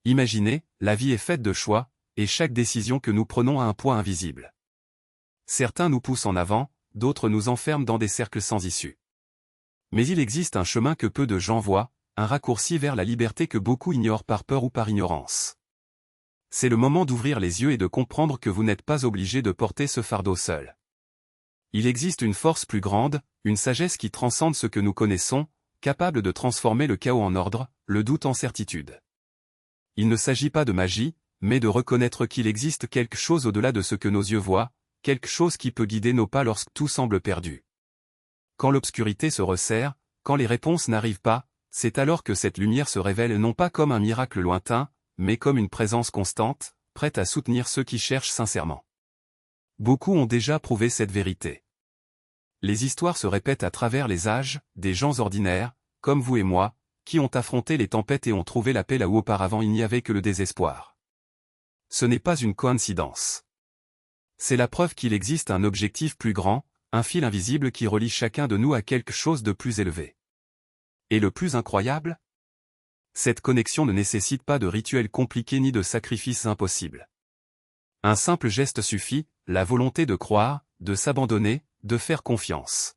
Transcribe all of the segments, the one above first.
Imaginez, la vie est faite de choix, et chaque décision que nous prenons a un poids invisible. Certains nous poussent en avant, d'autres nous enferment dans des cercles sans issue. Mais il existe un chemin que peu de gens voient, un raccourci vers la liberté que beaucoup ignorent par peur ou par ignorance. C'est le moment d'ouvrir les yeux et de comprendre que vous n'êtes pas obligé de porter ce fardeau seul. Il existe une force plus grande, une sagesse qui transcende ce que nous connaissons, capable de transformer le chaos en ordre, le doute en certitude. Il ne s'agit pas de magie, mais de reconnaître qu'il existe quelque chose au-delà de ce que nos yeux voient, quelque chose qui peut guider nos pas lorsque tout semble perdu. Quand l'obscurité se resserre, quand les réponses n'arrivent pas, c'est alors que cette lumière se révèle non pas comme un miracle lointain, mais comme une présence constante, prête à soutenir ceux qui cherchent sincèrement. Beaucoup ont déjà prouvé cette vérité. Les histoires se répètent à travers les âges, des gens ordinaires, comme vous et moi, qui ont affronté les tempêtes et ont trouvé la paix là où auparavant il n'y avait que le désespoir. Ce n'est pas une coïncidence. C'est la preuve qu'il existe un objectif plus grand, un fil invisible qui relie chacun de nous à quelque chose de plus élevé. Et le plus incroyable? Cette connexion ne nécessite pas de rituels compliqués ni de sacrifices impossibles. Un simple geste suffit, la volonté de croire, de s'abandonner, de faire confiance.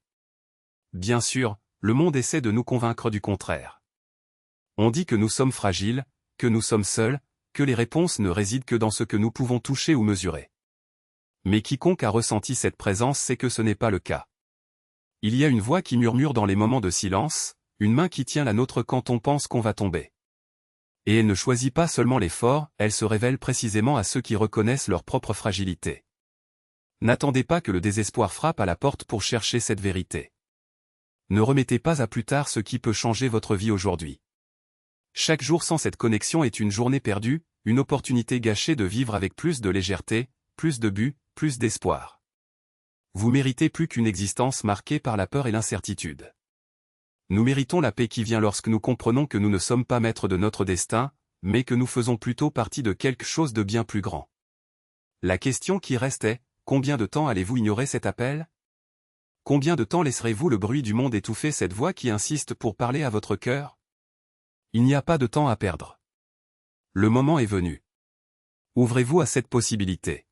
Bien sûr, le monde essaie de nous convaincre du contraire. On dit que nous sommes fragiles, que nous sommes seuls, que les réponses ne résident que dans ce que nous pouvons toucher ou mesurer. Mais quiconque a ressenti cette présence sait que ce n'est pas le cas. Il y a une voix qui murmure dans les moments de silence, une main qui tient la nôtre quand on pense qu'on va tomber. Et elle ne choisit pas seulement les forts, elle se révèle précisément à ceux qui reconnaissent leur propre fragilité. N'attendez pas que le désespoir frappe à la porte pour chercher cette vérité. Ne remettez pas à plus tard ce qui peut changer votre vie aujourd'hui. Chaque jour sans cette connexion est une journée perdue, une opportunité gâchée de vivre avec plus de légèreté, plus de but, plus d'espoir. Vous méritez plus qu'une existence marquée par la peur et l'incertitude. Nous méritons la paix qui vient lorsque nous comprenons que nous ne sommes pas maîtres de notre destin, mais que nous faisons plutôt partie de quelque chose de bien plus grand. La question qui reste est, combien de temps allez-vous ignorer cet appel? Combien de temps laisserez-vous le bruit du monde étouffer cette voix qui insiste pour parler à votre cœur? Il n'y a pas de temps à perdre. Le moment est venu. Ouvrez-vous à cette possibilité.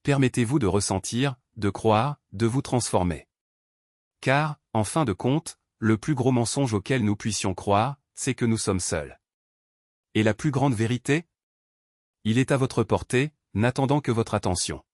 Permettez-vous de ressentir, de croire, de vous transformer. Car, en fin de compte, le plus gros mensonge auquel nous puissions croire, c'est que nous sommes seuls. Et la plus grande vérité? Il est à votre portée, n'attendant que votre attention.